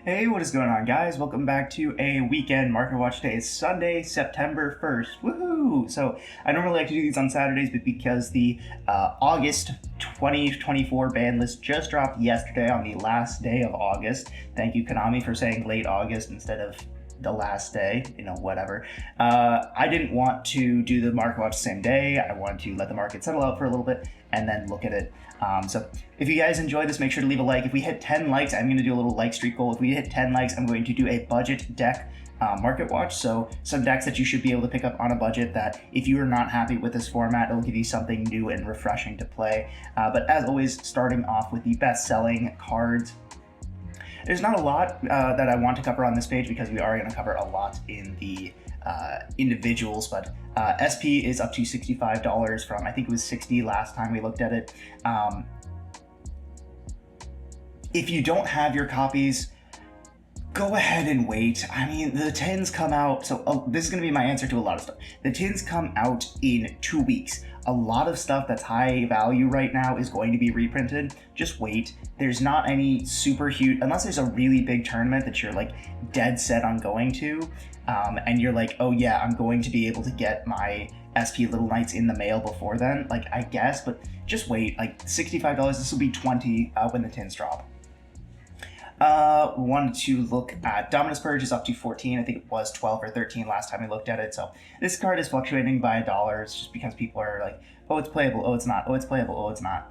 Hey, what is going on, guys? Welcome back to a weekend market watch day. It's Sunday, September 1st. Woohoo! So, I normally like to do these on Saturdays, but because the August 2024 ban list just dropped yesterday on the last day of August, thank you, Konami, for saying late August instead of the last day, whatever. I didn't want to do the market watch the same day. I wanted to let the market settle out for a little bit and then look at it. So if you guys enjoy this, make sure to leave a like. If we hit 10 likes, I'm going to do a little like streak goal. If we hit 10 likes, I'm going to do a budget deck market watch. So some decks that you should be able to pick up on a budget that if you are not happy with this format, it'll give you something new and refreshing to play. But as always, starting off with the best selling cards. There's not a lot that I want to cover on this page because we are going to cover a lot in the individuals, but SP is up to $65 from, I think it was $60 last time we looked at it. If you don't have your copies, go ahead and wait. I mean, the tins come out, so this is going to be my answer to a lot of stuff. The tins come out in 2 weeks. A lot of stuff that's high value right now is going to be reprinted. Just wait. There's not any super huge, unless there's a really big tournament that you're like dead set on going to, and you're like, oh yeah, I'm going to be able to get my SP Little Knights in the mail before then, like I guess, but just wait. Like $65, this will be $20 when the tins drop. Wanted to look at Dominus Purge is up to 14. I think it was 12 or 13 last time we looked at it. So this card is fluctuating by $1 just because people are like, oh, it's playable, oh, it's not, oh, it's playable, oh, it's not.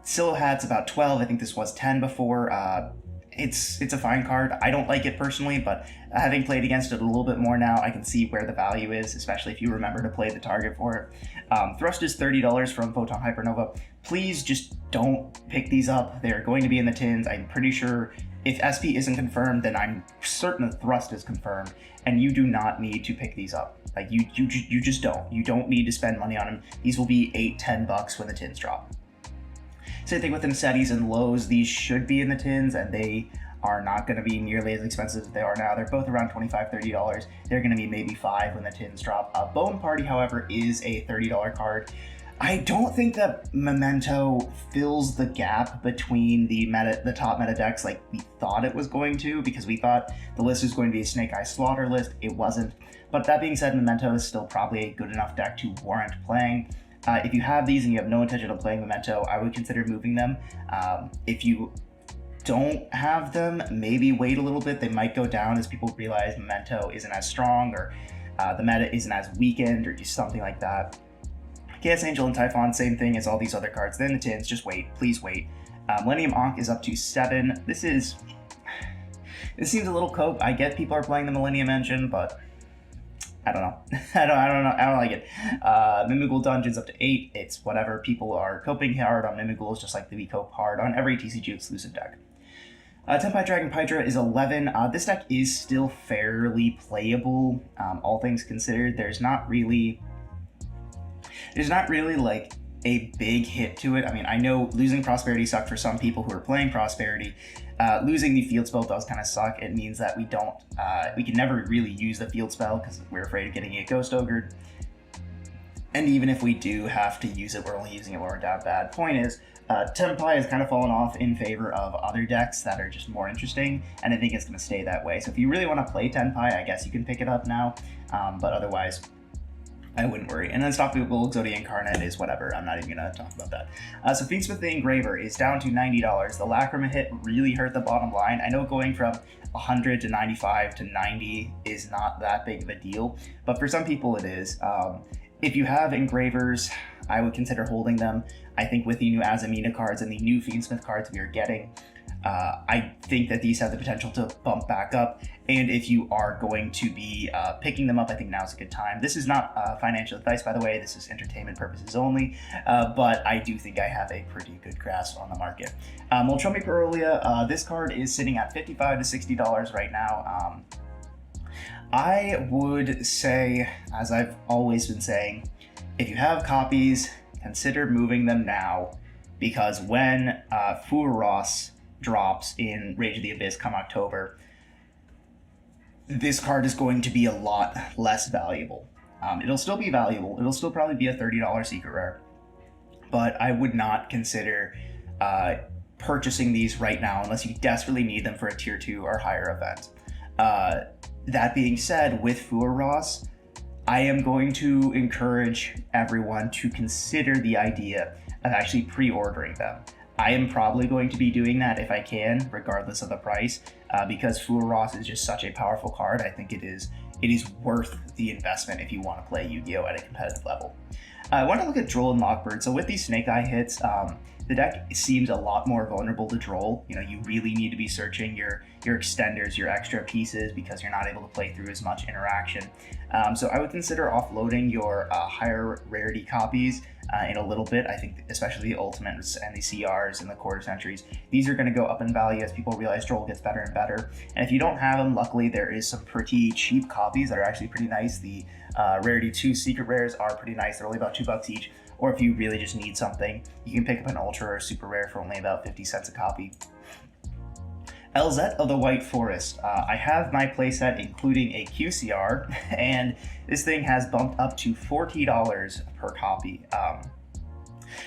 Silhouette's about 12. I think this was 10 before. It's a fine card. I don't like it personally, but having played against it a little bit more now, I can see where the value is, especially if you remember to play the target for it. Thrust is $30 from Photon Hypernova. Please just don't pick these up. They're going to be in the tins. I'm pretty sure if SP isn't confirmed, then I'm certain that Thrust is confirmed, and you do not need to pick these up. Like you just don't. You don't need to spend money on them. These will be $8-10 when the tins drop. Same thing with the Nassettis and Lows. These should be in the tins, and they are not going to be nearly as expensive as they are now. They're both around $25-30. They're going to be maybe $5 when the tins drop. Bone Party, however, is a $30 card. I don't think that Memento fills the gap between the top meta decks like we thought it was going to, because we thought the list was going to be a Snake Eye Slaughter list. It wasn't. But that being said, Memento is still probably a good enough deck to warrant playing. If you have these and you have no intention of playing Memento, I would consider moving them. If you don't have them, maybe wait a little bit. They might go down as people realize Memento isn't as strong, or the meta isn't as weakened, or just something like that. Chaos Angel and Typhon, same thing as all these other cards. Then the tins, just wait. Please wait. Millennium Ankh is up to 7. This seems a little cope. I get people are playing the Millennium Engine, but I don't know. I don't like it. Mimigul Dungeon's up to 8. It's whatever. People are coping hard on Mimiguls, just like we cope hard on every TCG exclusive deck. Tenpai Dragon Pydra is 11. This deck is still fairly playable, all things considered. There's not really like a big hit to it. I mean, I know losing Prosperity sucked for some people who are playing Prosperity. Losing the field spell does kind of suck. It means that we can never really use the field spell because we're afraid of getting it Ghost Ogred. And even if we do have to use it, we're only using it when we're down bad. Point is, Tenpai has kind of fallen off in favor of other decks that are just more interesting, and I think it's going to stay that way. So if you really want to play Tenpai, I guess you can pick it up now, but otherwise, I wouldn't worry. And Unstoppable Exodia Incarnate is whatever. I'm not even going to talk about that. So Fiendsmith the Engraver is down to $90. The Lacrima hit really hurt the bottom line. I know going from 100 to 95 to 90 is not that big of a deal, but for some people it is. If you have Engravers, I would consider holding them. I think with the new Azamina cards and the new Fiendsmith cards we are getting, I think that these have the potential to bump back up, and if you are going to be picking them up, I think now's a good time. This is not financial advice, by the way. This is entertainment purposes only, but I do think I have a pretty good grasp on the market. Moltrummy Parolia, this card is sitting at $55 to $60 right now. I would say, as I've always been saying, if you have copies, consider moving them now, because when Furos drops in Rage of the Abyss come October, this card is going to be a lot less valuable. It'll still be valuable. It'll still probably be a $30 secret rare, but I would not consider purchasing these right now unless you desperately need them for a tier 2 or higher event. That being said, with Fuhr Ross, I am going to encourage everyone to consider the idea of actually pre-ordering them. I am probably going to be doing that if I can, regardless of the price, because Fuhr Ross is just such a powerful card. I think it is worth the investment if you want to play Yu-Gi-Oh! At a competitive level. I want to look at Droll and Lockbird. So with these Snake Eye hits, the deck seems a lot more vulnerable to Droll. You know, you really need to be searching your extenders, your extra pieces, because you're not able to play through as much interaction. So I would consider offloading your higher rarity copies in a little bit. I think especially the Ultimates and the CRs and the Quarter Centuries, these are going to go up in value as people realize Droll gets better and better. And if you don't have them, luckily there is some pretty cheap copies that are actually pretty nice. The Rarity 2 Secret Rares are pretty nice. They're only about $2 each. Or if you really just need something, you can pick up an Ultra or Super Rare for only about 50 cents a copy. LZ of the White Forest. I have my playset including a QCR, and this thing has bumped up to $40 per copy.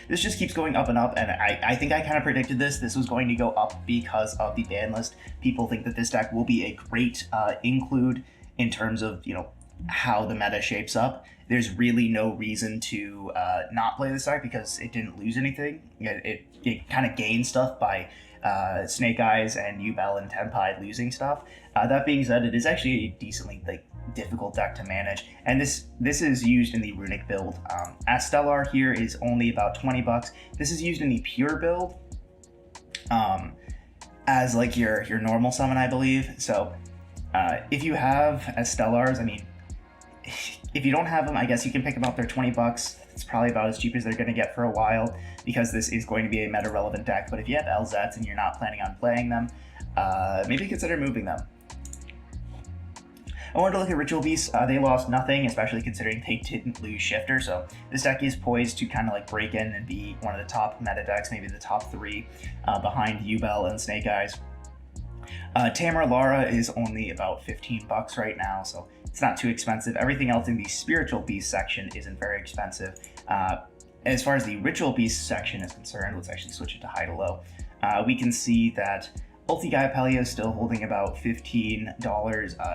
This just keeps going up and up, and I think I kind of predicted this. This was going to go up because of the ban list. People think that this deck will be a great include in terms of, you know, how the meta shapes up. There's really no reason to not play this deck because it didn't lose anything. It kind of gained stuff by Snake Eyes and Yubel and Tenpai losing stuff. That being said, it is actually a decently difficult deck to manage, and this is used in the Runic build. Astellar here is only about $20. This is used in the pure build as like your normal summon, I believe. So if you have Astellars, I mean, if you don't have them, I guess you can pick them up. They're $20. It's probably about as cheap as they're going to get for a while because this is going to be a meta-relevant deck. But if you have LZs and you're not planning on playing them, maybe consider moving them. I wanted to look at Ritual Beasts. They lost nothing, especially considering they didn't lose Shifter. So this deck is poised to kind of like break in and be one of the top meta decks, maybe the top 3 behind Yubel and Snake Eyes. Tamara Lara is only about $15 right now, so it's not too expensive. Everything else in the Spiritual Beast section isn't very expensive. As far as the Ritual Beast section is concerned, let's actually switch it to high to low. We can see that Ulti Gaia is still holding about $15,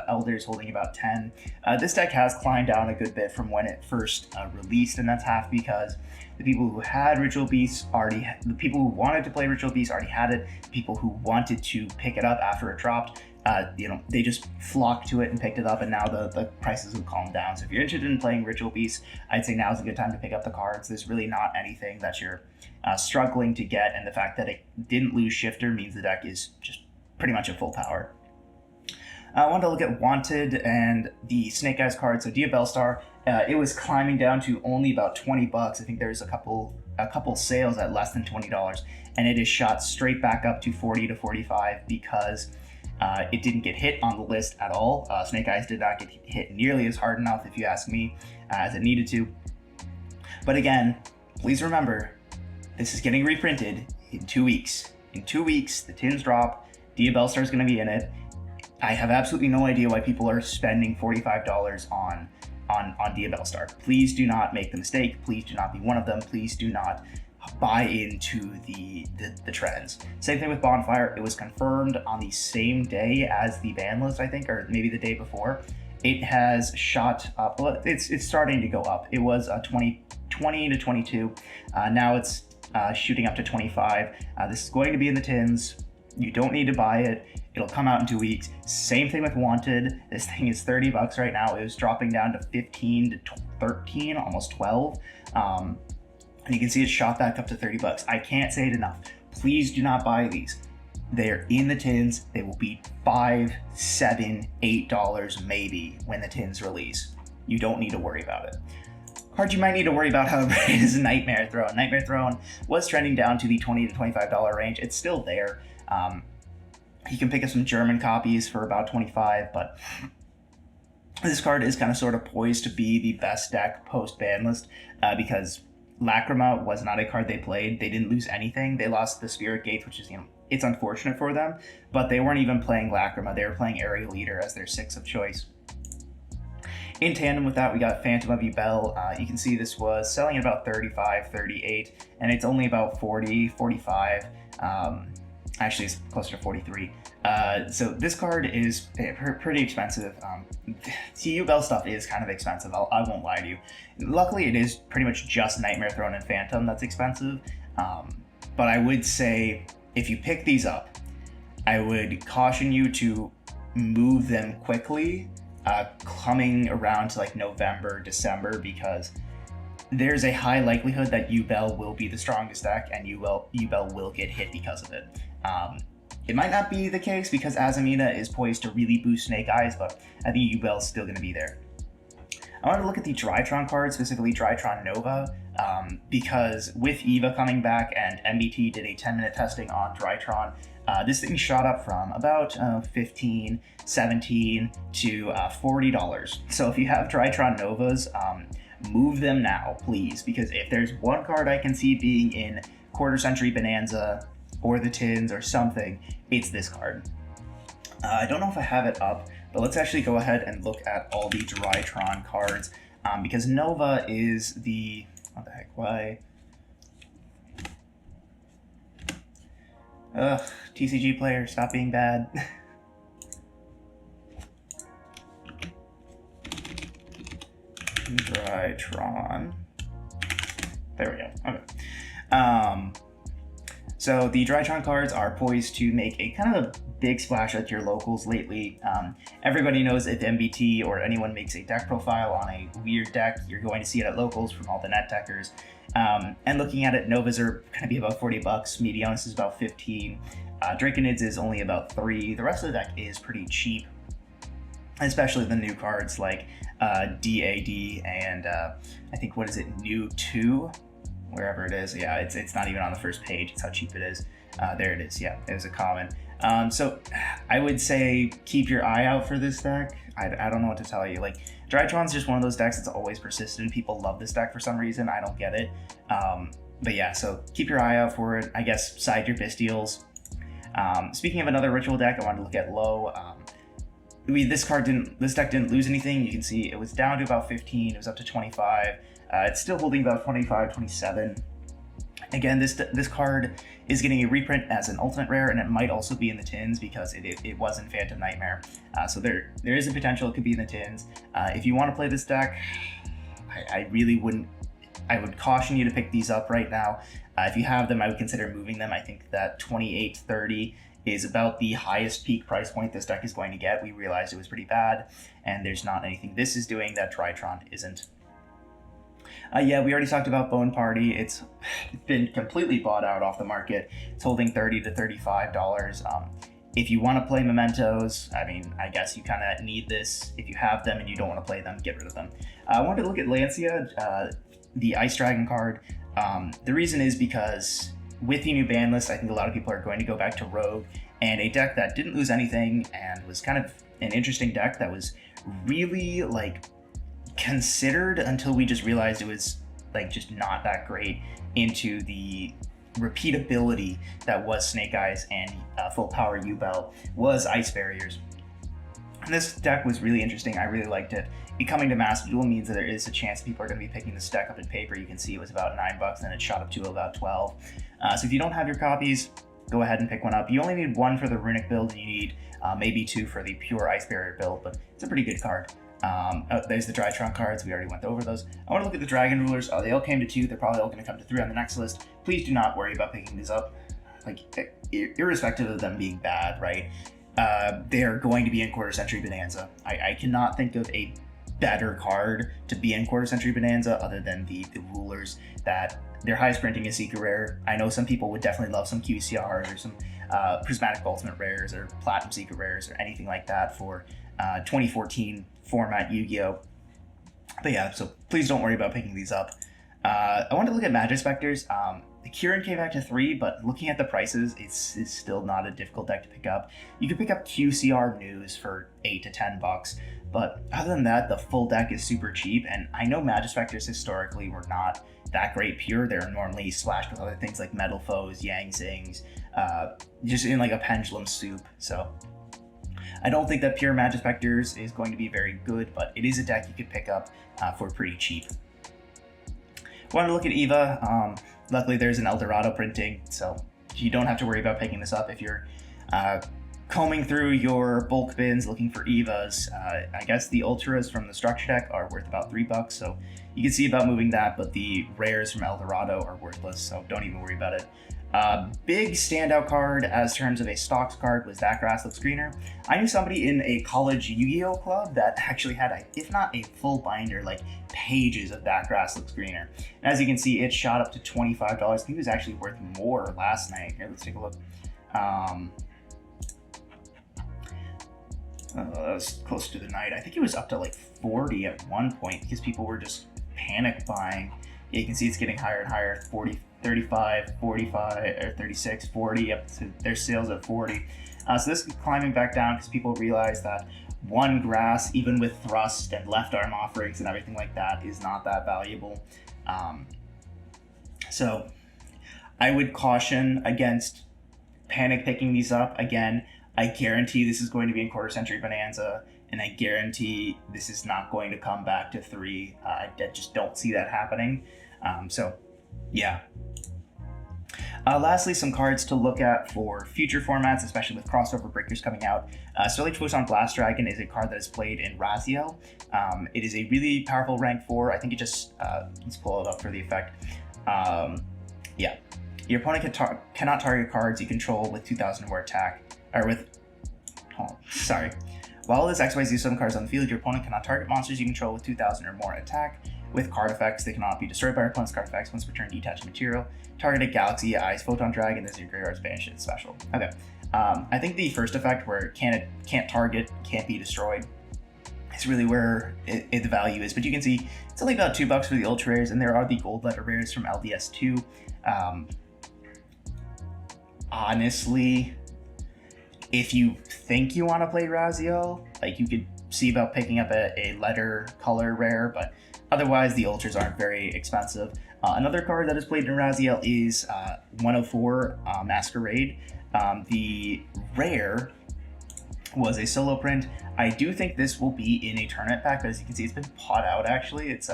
Elders holding about $10. This deck has climbed down a good bit from when it first released, and that's half because the people who had Ritual Beasts the people who wanted to play Ritual Beasts already had it. The people who wanted to pick it up after it dropped, they just flocked to it and picked it up, and now the prices have calmed down. So if you're interested in playing Ritual Beasts, I'd say now's a good time to pick up the cards. There's really not anything that you're struggling to get, and the fact that it didn't lose Shifter means the deck is just pretty much at full power. I wanted to look at Wanted and the Snake Eyes card. So Dia Bellstar, it was climbing down to only about $20. I think there's a couple sales at less than $20, and it is shot straight back up to $40 to $45 because it didn't get hit on the list at all. Snake Eyes did not get hit nearly as hard enough, if you ask me, as it needed to. But again, please remember, this is getting reprinted in 2 weeks. In 2 weeks, the tins drop. Dia Bellstar is going to be in it. I have absolutely no idea why people are spending $45 on Dia Bellstar. Please do not make the mistake. Please do not be one of them. Please do not buy into the trends. Same thing with Bonfire. It was confirmed on the same day as the ban list, I think, or maybe the day before. It has shot up. Well, it's starting to go up. It was 20 to 22. Now it's shooting up to 25. This is going to be in the tins. You don't need to buy it. It'll come out in 2 weeks. Same thing with Wanted. This thing is $30 right now. It was dropping down to 15 to 13, almost 12. And you can see it shot back up to $30. I can't say it enough. Please do not buy these. They're in the tins. They will be $5, $7, $8 maybe when the tins release. You don't need to worry about it. Card you might need to worry about, however, is Nightmare Throne. Nightmare Throne was trending down to the $20 to $25 range. It's still there. You can pick up some German copies for about $25, but this card is kind of sort of poised to be the best deck post-ban list because Lacrima was not a card they played. They didn't lose anything. They lost the Spirit Gates, which is, it's unfortunate for them, but they weren't even playing Lacrima. They were playing Aerial Leader as their 6 of choice. In tandem with that, we got Phantom of Yubel. You can see this was selling at about 35, 38, and it's only about 40, 45. Actually, it's closer to 43. So this card is pretty expensive. The Yubel stuff is kind of expensive, I won't lie to you. Luckily, it is pretty much just Nightmare Throne and Phantom that's expensive. But I would say if you pick these up, I would caution you to move them quickly, coming around to like November, December, because there's a high likelihood that Yubel will be the strongest deck, and Yubel will get hit because of it. It might not be the case because Azumina is poised to really boost Snake Eyes, but I think Yubel's still going to be there. I want to look at the Drytron card, specifically Drytron Nova, because with EVA coming back and MBT did a 10-minute testing on Drytron, this thing shot up from about $15, $17 to $40. So if you have Drytron Novas, move them now, please, because if there's one card I can see being in Quarter Century Bonanza or the Tins or something, it's this card. I don't know if I have it up, but let's actually go ahead and look at all the Drytron cards, because Nova is the... What the heck, why? Ugh, TCG player, stop being bad. Drytron. There we go. Okay. So the Drytron cards are poised to make a kind of a big splash at your locals lately. Everybody knows if MBT or anyone makes a deck profile on a weird deck, you're going to see it at locals from all the net deckers. And looking at it, Novas are going to be about $40. Meteonis is about 15. Draconids is only about 3. The rest of the deck is pretty cheap, especially the new cards like DAD and I think, what is it, New 2? Wherever it is. Yeah, it's not even on the first page. It's how cheap it is. There it is. Yeah, it was a common. So I would say keep your eye out for this deck. I don't know what to tell you. Like, Drytron's just one of those decks that's always persistent. People love this deck for some reason. I don't get it. But yeah, so keep your eye out for it. I guess side your Bystials. Speaking of another ritual deck, I wanted to look at low. This deck didn't lose anything. You can see it was down to about 15. It was up to 25. It's still holding about 25, 27. Again, this card is getting a reprint as an ultimate rare, and it might also be in the Tins because it was in Phantom Nightmare. So there is a potential it could be in the Tins. If you want to play this deck, I really wouldn't. I would caution you to pick these up right now. If you have them, I would consider moving them. I think that 28, 30 is about the highest peak price point this deck is going to get. We realized it was pretty bad, and there's not anything this is doing that Drytron isn't. Yeah, we already talked about Bone Party. It's been completely bought out off the market. It's holding $30 to $35. If you want to play Mementos, I mean, I guess you kind of need this. If you have them and you don't want to play them, get rid of them. I wanted to look at Lancia, the Ice Dragon card. The reason is because with the new ban list, I think a lot of people are going to go back to Rogue, and a deck that didn't lose anything and was kind of an interesting deck that was really like considered until we just realized it was like just not that great, into the repeatability that was Snake Eyes and full power Yubel was Ice Barriers. And this deck was really interesting. I really liked it. It coming to Master Duel means that there is a chance people are going to be picking this deck up in paper. You can see it was about $9 and it shot up to about 12. So if you don't have your copies, go ahead and pick one up. You only need one for the Runic build, and you need maybe two for the pure Ice Barrier build, but it's a pretty good card. There's the Drytron cards. We already went over those. I want to look at the Dragon Rulers. They all came to 2. They're probably all going to come to 3 on the next list. Please do not worry about picking these up. Like, irrespective of them being bad, right? They're going to be in Quarter Century Bonanza. I cannot think of a better card to be in Quarter Century Bonanza other than the Rulers. That their highest printing is Secret Rare. I know some people would definitely love some QCRs or some Prismatic Ultimate Rares or Platinum Secret Rares or anything like that for 2014 format Yu-Gi-Oh! But yeah, so please don't worry about picking these up. I wanted to look at Magic Specters. The Kirin came back to 3, but looking at the prices, it's still not a difficult deck to pick up. You can pick up QCR News for $8 to $10, but other than that, the full deck is super cheap, and I know Magic Specters historically were not that great pure. They're normally splashed with other things like Metal Foes, Yang Zings, just in like a pendulum soup, so I don't think that pure Magic Specters is going to be very good, but it is a deck you could pick up for pretty cheap. I wanted to look at EVA. Luckily, there's an Eldorado printing, so you don't have to worry about picking this up if you're combing through your bulk bins looking for Evas. I guess the Ultras from the structure deck are worth about $3, so you can see about moving that, but the rares from El Dorado are worthless, so don't even worry about it. Big standout card as terms of a stocks card was that Grasslook Screener. I knew somebody in a college Yu-Gi-Oh club that actually had, if not a full binder, like pages of that Grasslook Screener. And as you can see, it shot up to $25. I think it was actually worth more last night. Here, let's take a look. That was close to the night. I think it was up to like 40 at one point because people were just panic buying. You can see it's getting higher and higher, 40, 35, 45, or 36, 40, up to their sales at 40. So this is climbing back down because people realize that one grass, even with thrust and left arm offerings and everything like that, is not that valuable. So I would caution against panic picking these up. Again, I guarantee this is going to be in Quarter Century Bonanza, and I guarantee this is not going to come back to 3. I just don't see that happening. So, yeah. Lastly, some cards to look at for future formats, especially with crossover breakers coming out. Sterling Photon Blast Dragon is a card that is played in Raziel. It is a really powerful rank 4. I think it just, let's pull it up for the effect. Yeah. Your opponent cannot target cards you control with 2,000 or more attack, or with, sorry. While this XYZ some cards on the field, your opponent cannot target monsters you control with 2,000 or more attack. With card effects, they cannot be destroyed by your opponent's card effects once returned detached material. Targeted Galaxy Eyes Photon Dragon is your graveyard's banished special. Okay. I think the first effect where it can't target, can't be destroyed, is really where the value is. But you can see it's only about $2 for the ultra rares, and there are the gold letter rares from LDS2. Honestly, if you think you want to play Raziel, like, you could see about picking up a letter color rare, but otherwise the ultras aren't very expensive. Another card that is played in Raziel is 104 Masquerade. The rare was a solo print. I do think this will be in a tournament pack, but as you can see, it's been bought out actually. It's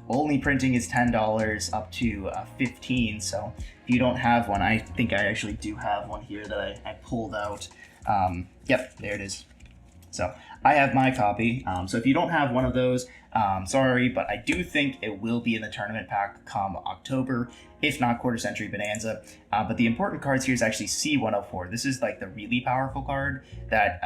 only printing is $10 up to 15, so if you don't have one, I think I actually do have one here that I pulled out. Yep, there it is. So I have my copy. So if you don't have one of those, sorry, but I do think it will be in the tournament pack come October, if not Quarter Century Bonanza. But the important cards here is actually C104. This is like the really powerful card that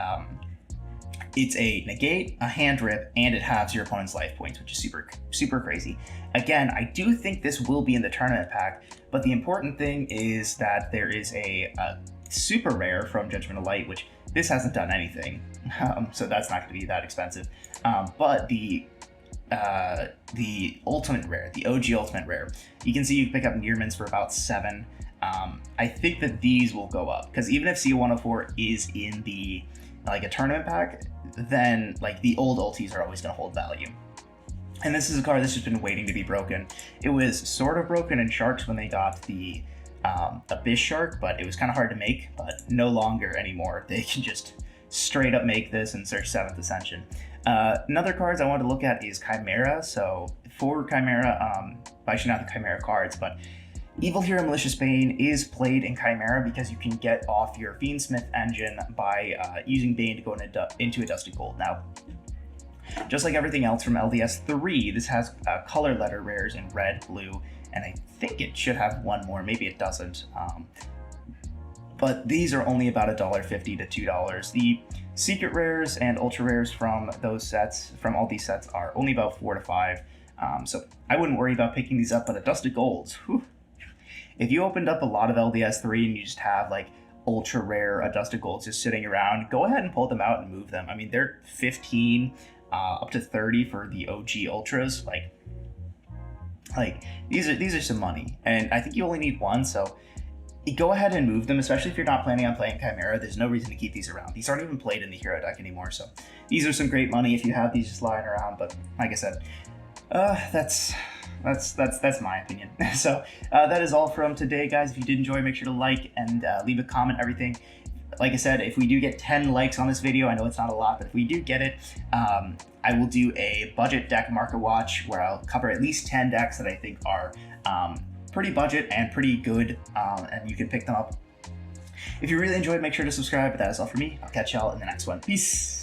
it's a negate, a hand rip, and it halves your opponent's life points, which is super, super crazy. Again, I do think this will be in the tournament pack, but the important thing is that there is a super rare from Judgment of Light, which this hasn't done anything, so that's not going to be that expensive. But the ultimate rare, the OG ultimate rare, you can see you can pick up Nearmans for about 7. I think that these will go up, because even if C104 is in the like a tournament pack, then like the old ultis are always going to hold value. And this is a card that's just been waiting to be broken. It was sort of broken in Sharks when they got the Abyss Shark, but it was kind of hard to make, but no longer anymore. They can just straight up make this and search 7th Ascension. Another cards I wanted to look at is Chimera. So for Chimera, actually not the Chimera cards, but Evil Hero Malicious Bane is played in Chimera because you can get off your Fiendsmith engine by using Bane to go into a Dusty Gold. Now, just like everything else from LDS 3, this has color letter rares in red, blue, and I think it should have one more. Maybe it doesn't. But these are only about $1.50 to $2. The secret rares and ultra rares from those sets, from all these sets, are only about $4 to $5. So I wouldn't worry about picking these up, but the Dusted Golds, whew. If you opened up a lot of LDS 3 and you just have like ultra rare Dusted Golds just sitting around, go ahead and pull them out and move them. I mean, they're 15 up to 30 for the OG ultras. Like these are some money, and I think you only need one, so go ahead and move them, especially if you're not planning on playing Chimera. There's no reason to keep these around. These aren't even played in the hero deck anymore, so these are some great money if you have these just lying around. But like I said, that's my opinion. So that is all from today, guys. If you did enjoy, make sure to like and leave a comment, everything. Like I said, if we do get 10 likes on this video, I know it's not a lot, but if we do get it, I will do a budget deck market watch where I'll cover at least 10 decks that I think are pretty budget and pretty good, and you can pick them up. If you really enjoyed, make sure to subscribe. But that is all for me. I'll catch y'all in the next one. Peace.